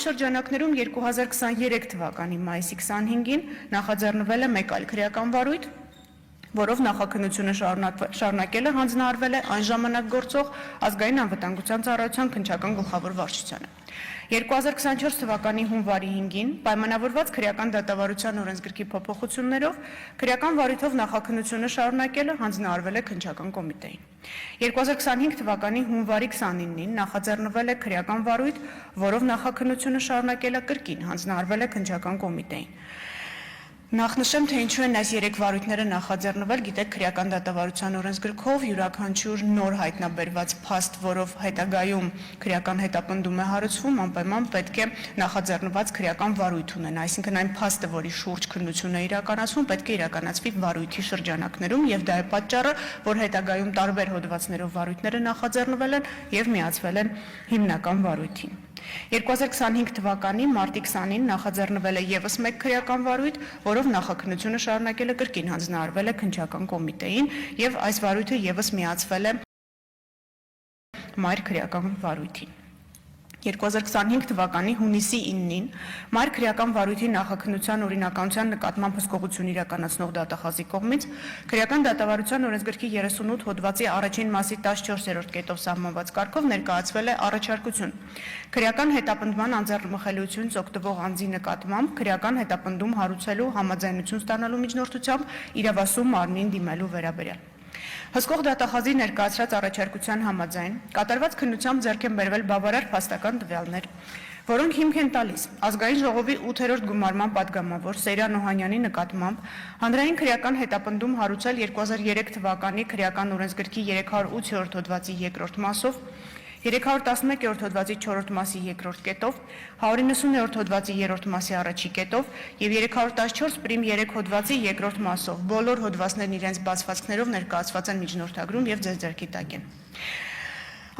շրջանակներում 2023 թվականի մայիսի 25-ին նախաձեռնվել է մեկ այլ քրեական վարույթ, որով նախաքննությունը շարունակելը հանձնարարվել է այն ժամանակ գործող ազգային անվտանգության ծառայության քննչական գլխավոր վարչությանը։ 2024 թվականի հունվարի 5-ին պայմանավորված քրեական դատավարության օրենսգրքի փոփոխություններով քրեական վարույթով նախաքննությունը շարունակելը հանձնարարվել է քննչական կոմիտեին։ 2025 թվականի հունվարի 29-ին նախաձեռնվել է քրեական վարույթ, որով նախաքննությունը շարունակելը կրկին հանձնարարվել է քննչական կոմիտեին։ Նախնշեմ, թե ինչու են այս երեք վարույթները նախաձեռնվել, գիտեք, քրեական դատավարության օրենսգրքով յուրաքանչյուր նոր հայտնաբերված փաստ, որով հետագայում քրեական հետապնդում է հարուցվում, անպայման պետք է նախաձեռնված քրեական վարույթ ունենա, այսինքն այն փաստը, որի շուրջ քննություն է իրականացվում, պետք է իրականացվի վարույթի շրջանակներում, եւ դա է պատճառը, որ հետագայում տարբեր հոդվածներով վարույթները նախաձեռնվել են եւ միացվել են հիմնական վարույթին։ 2025 թվականի մարտի 20-ին նախաձեռնվել է եւս մեկ քրեական վարույթ, որով նախաքննությունը շարունակելը կրկին հանձնարարվել է քննչական կոմիտեին եւ այս վարույթը եւս միացվել է մայր քրեական վարույթին։ 2025 թվականի հունիսի 9-ին մայր քրեական վարույթի նախաքննության օրինականության նկատմամբ հսկողություն իրականացնող դատախազի կողմից քրեական դատավարության օրենսգրքի 38 հոդվածի առաջին մասի 14-րդ կետով սահմանված կարգով ներկայացվել է առաջարկություն քրեական հետապնդման անձեռնմխելիությունից օգտվող անձի նկատմամբ քրեական հետապնդում հարուցելու համաձայնություն ստանալու միջնորդությամբ իրավասու մարմնին դիմելու վերաբերյալ։ Հսկող դատախազի ներկայացրած առաջարկության համաձայն կատարված քննությամբ ձեռք են բերվել բավարար փաստական տվյալներ, որոնք հիմք են տալիս ազգային ժողովի 8-րդ գումարման падգամավոր Սեյրան Օհանյանի նկատմամբ հանրային քրեական հետապնդում հարուցել 2003 թվականի քրեական օրենսգրքի 308-րդ հոդվածի 2-րդ մասով 311-րդ հոդվածի 4-րդ մասի 2-րդ կետով, 190-րդ հոդվածի 3-րդ մասի առաջի կետով եւ 314 պրիմ 3 հոդվածի 2-րդ մասով բոլոր հոդվածներն իրենց բացվածքներով ներկայացված են միջնորդագրում եւ ձեր ձեռքի տակ են։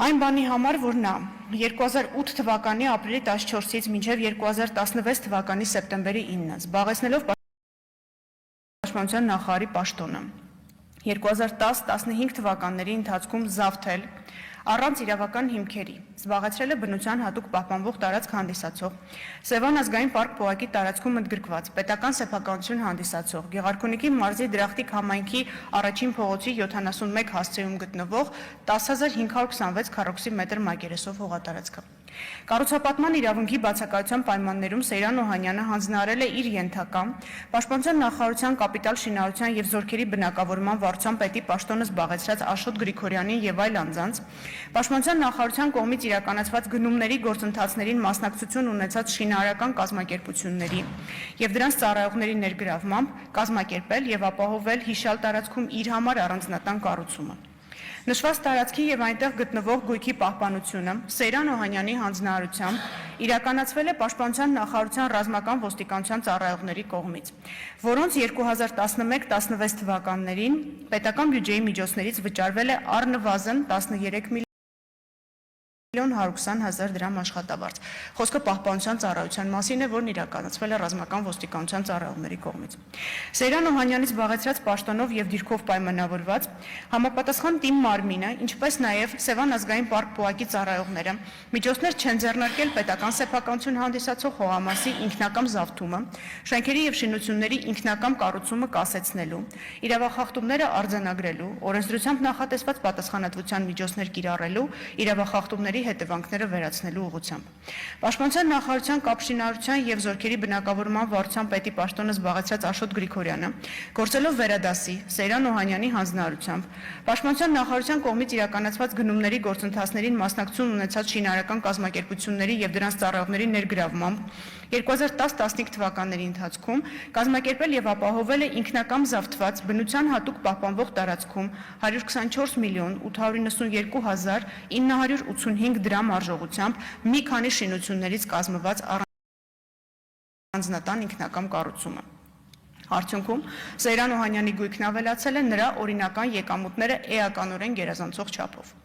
Այն բանի համար, որ նա 2008 թվականի ապրիլի 14-ից մինչև 2016 թվականի սեպտեմբերի 9-ը զբաղեցնելով պաշտպանության նախարարի պաշտոնը 2010-15 թվականների ընթացքում զավթել առանց իրավական հիմքերի զբաղեցրել է բնության հատուկ պահպանվող տարածք հանդիսացող Սևան ազգային պարկ պոակի տարածքում ընդգրկված պետական սեփականություն հանդիսացող Գեղարքունիքի մարզի Դրախտիկ համայնքի առաջին փողոցի 71 հասցեում գտնվող 10526 քառակուսի մետր մակերեսով հողատարածքը։ Կառուցապատման իրավունքի բացակայության պայմաններում Սեյրան Օհանյանը հանձնարարել է իր ենթակա Պաշտպանության նախարարության կապիտալ շինարարության եւ զորքերի բնակավորման վարչության պետի պաշտոնը զբաղեցրած Աշոտ Գրիգորյանին եւ այլ անձանց Պաշտպանության նախարարության կողմից իրականացված գնումների գործընթացներին մասնակցություն ունեցած շինարարական կազմակերպությունների եւ դրանց ծառայողների ներգրավմամբ կազմակերպել եւ ապահովել հիշյալ տարածքում իր համար առանձնատան կառուցումը։ Նշված տարածքի եւ այնտեղ գտնվող գույքի պահպանությունը Սեյրան Օհանյանի հանձնարարությամբ իրականացվել է Պաշտպանության նախարարության ռազմական ոստիկանության ծառայողների կողմից, որոնց 2011-16 թվականներին պետական բյուջեի միջոցներից վճարվել է առնվազն 13 միլիոն 120 հազար դրամ աշխատավարձ։ Խոսքը պահպանության ծառայության մասին է, որն իրականացվել է ռազմական ոստիկանության ծառայողների կողմից։ Սեյրան Օհանյանի զբաղեցրած պաշտոնով եւ դիրքով պայմանավորված համապատասխան թիմ մարմինը, ինչպես նաեւ Սևան ազգային պարկ պոակի ծառայողները միջոցներ չեն ձեռնարկել պետական սեփականություն հանդիսացող հողամասի ինքնակամ զավթումը, շենքերի եւ շինությունների ինքնակամ կառուցումը կասեցնելու, իրավախախտումները արձանագրելու, օրենսդրությամբ նախատեսված պատասխանատվության միջոցներ կիրառելու, իրավախախտումների հետևանքները վերացնելու ուղղությամբ։ Պաշտպանության նախարարության կապշինարարության եւ զորքերի բնակավորման վարչության պետի պաշտոնը զբաղեցրած Աշոտ Գրիգորյանը, գործելով վերադասի Սեյրան Օհանյանի հանձնարարությամբ, Պաշտպանության նախարարության կողմից իրականացված գնումների գործընթացներին մասնակցություն ունեցած շինարարական կազմակերպությունների եւ դրանց ծառայողների ներգրավմամբ 2010-15 թվականների ընթացքում կազմակերպել եւ ապահովել է ինքնակամ զավթված բնության հատուկ պահպանվող տարածքում 124 միլիոն 892 հազար 985 դրամ արժողությամբ մի քանի շինություններից կազմված առանձնատան ինքնակամ կառուցումը։ Արդյունքում Սեյրան Օհանյանի գույքն ավելացել է նրա օրինական եկամուտները էականորեն գերազանցող չափով։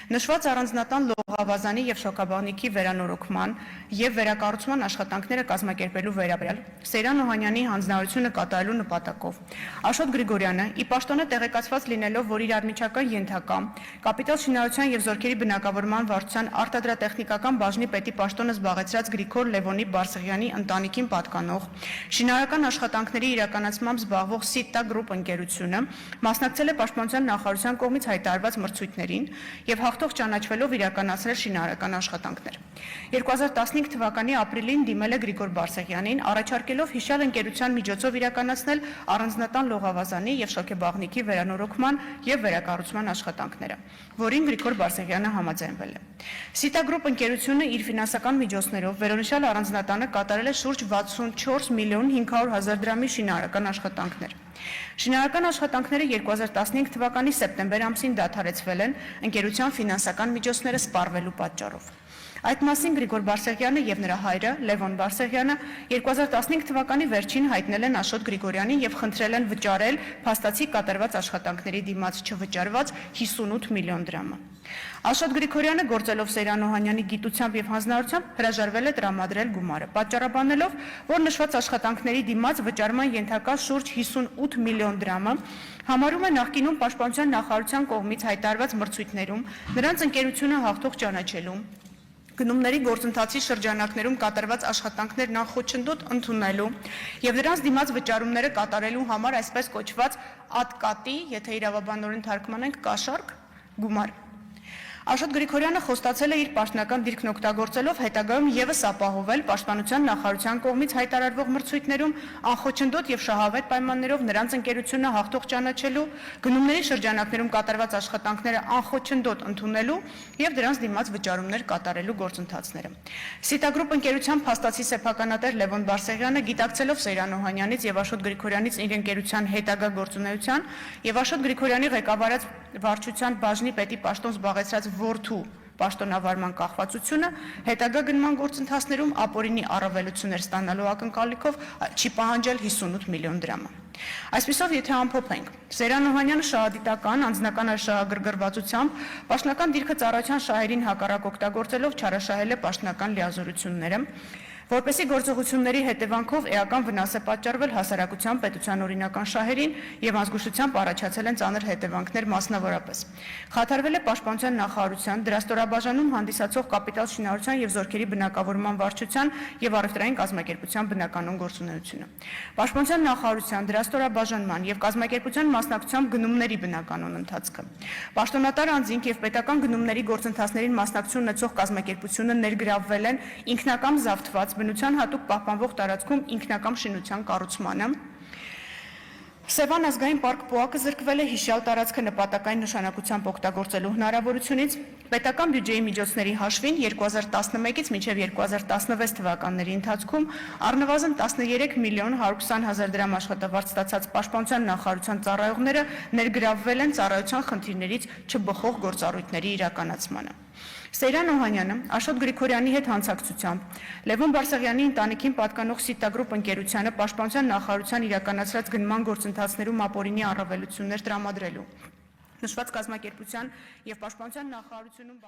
Նշված առանձնատան լողավազանի եւ շոկաբանիքի վերանորոգման եւ վերակառուցման աշխատանքները կազմակերպելու վերաբերյալ Սեյրան Օհանյանի հանձնարարությունը կատարելու նպատակով Աշոտ Գրիգորյանը ի պաշտոնը տեղեկացված լինելով, որ իր արմիջական ենթակա կապիտալ շինարարության եւ զորքերի բնակավորման վարչության արտադրատեխնիկական բաժնի պետի պաշտոնը զբաղեցրած Գրիգոր Լևոնի Բարսեղյանի ընտանիքին պատկանող շինարարական աշխատանքների իրականացմամբ զբաղվող Սիտա գրուպ ընկերությունը մասնակցել է պաշտպանության նախարարության կողմից հայտարարված մրցույթներին եւ հաղթող ճանաչվելով իրականացրել շինարարական աշխատանքներ։ 2015 թվականի ապրիլին դիմել է Գրիգոր Բարսեղյանին, առաջարկելով հիշյալ ընկերության միջոցով իրականացնել առանձնատան լողավազանի եւ շոկեբաղնիքի վերանորոգման եւ վերակառուցման աշխատանքները, որին Գրիգոր Բարսեղյանը համաձայնվել է։ Սիտա գրուպ ընկերությունը իր ֆինանսական միջոցներով վերոնշյալ առանձնատանը կատարել է շուրջ 64 միլիոն 500 հազար դրամի շինարարական աշխատանքներ։ Շինարարական աշխատանքները 2015 թվականի սեպտեմբեր ամսին դադարեցվել են ընկերության ֆինանսական միջոցները սպառվելու պատճառով։ Այդ մասին Գրիգոր Բարսեղյանը եւ նրա հայրը Լևոն Բարսեղյանը 2015 թվականի վերջին հայտնել են Աշոտ Գրիգորյանին եւ խնդրել են վճարել փաստացի կատարված աշխատանքների դիմաց չվճարված 58 միլիոն դրամը։ Աշոտ Գրիգորյանը գործելով Սեյրան Օհանյանի գիտությամբ եւ հանձնարարությամբ հրաժարվել է տրամադրել գումարը, պատճառաբանելով, որ նշված աշխատանքների դիմաց վճարման ենթակա շուրջ 58 միլիոն դրամը համարում է նախկինում պաշտպանության նախարարության կողմից հայտարարված մրցույթներում նրանց ընկերությունը հաղթող ճանաչելու գնումների գործընթացի շրջանակներում կատարված աշխատանքներն անխոչնդոտ ընդունելու եւ նրանց դիմաց վճարումները կատարելու համար այսպես կոչված ատկատի, եթե իրավաբանորեն թարգմանենք, կաշառք գումար։ Աշոտ Գրիգորյանը խոստացել է իր պաշտոնական դիրքն օգտագործելով հետագայում եւս ապահովել պաշտպանության նախարարության կողմից հայտարարվող մրցույթներում անխոչնդոտ եւ շահավետ պայմաններով նրանց ընկերությունը հաղթող ճանաչելու, գնումների շրջանակներում կատարված աշխատանքները անխոչնդոտ ընդունելու եւ դրանց դիմաց վճարումներ կատարելու գործընթացները։ Սիտա գրուպ ընկերության փաստացի սեփականատեր Լևոն Բարսեղյանը գիտակցելով Սեյրան Օհանյանից եւ Աշոտ Գրիգորյանից իր ընկերության հետագա գործունեության եւ Աշոտ Գրիգորյանի ղեկավարած վարչության բաժնի պետի պաշտոն զբաղեցրած որդու պաշտոնավարման կախվածությունը հետագա գնման գործընթացներում ապօրինի առավելություններ ստանալու ակնկալիքով չի պահանջել 58 միլիոն դրամը։ Այսպիսով, եթե ամփոփենք, Սեյրան Օհանյանը շահադիտական, անձնական շահագրգռվածությամբ պաշտոնական դիրքը ծառայության շահերին հակառակ օգտագործելով չարաշահել է պաշտոնական լիազորությունները, որպեսզի գործողությունների հետևանքով էական վնաս է պատճառվել հասարակության պետության օրինական շահերին եւ ազգուշությամբ առաջացել են ծանր հետևանքներ մասնավորապես։ Խաթարվել է պաշտպանության նախարարության, դրա ստորաբաժանում հանդիսացող կապիտալ շինարարության եւ զորքերի բնակավորման վարչության եւ առևտրային կազմակերպության բնականոն գործունեությունը։ Պաշտպանության նախարարության, դրա ստորաբաժանման եւ կազմակերպության մասնակցությամբ գնումների բնականոն ընթացքը։ Պաշտոնատար անձինք եւ պետական գնումների գործընթացներին մասնակցություն ունեցող կազմակերպությունը ներգրավվել են ինքնակամ զավթված բնության հատուկ պահպանվող տարածքում ինքնակամ շինության կառուցմանը։ Սևան ազգային պարկ ՊՕԱԿ-ը զրկվել է հիշյալ տարածքը նպատակային նշանակությամբ օգտագործելու հնարավորությունից, պետական բյուջեի միջոցների հաշվին 2011-ից մինչև 2016 թվականների ընթացքում առնվազն 13 միլիոն 120 հազար դրամ աշխատավարձ ստացած պաշտպանության նախարարության ծառայողները ներգրավվել են ծառայության խնդիրներից չբխող գործառույթների իրականացմանը։ Սեյրան Օհանյանը Աշոտ Գրիգորյանի հետ հանցակցությամբ Լևոն Բարսեղյանի ընտանիքին պատկանող Սիտա գրուպ ընկերությանը պաշտպանության նախարարության իրականացրած գնման գործընթացներում ապօրինի առավելություններ տրամադրելու նշված կազմակերպության եւ պաշտպանության նախարարությունում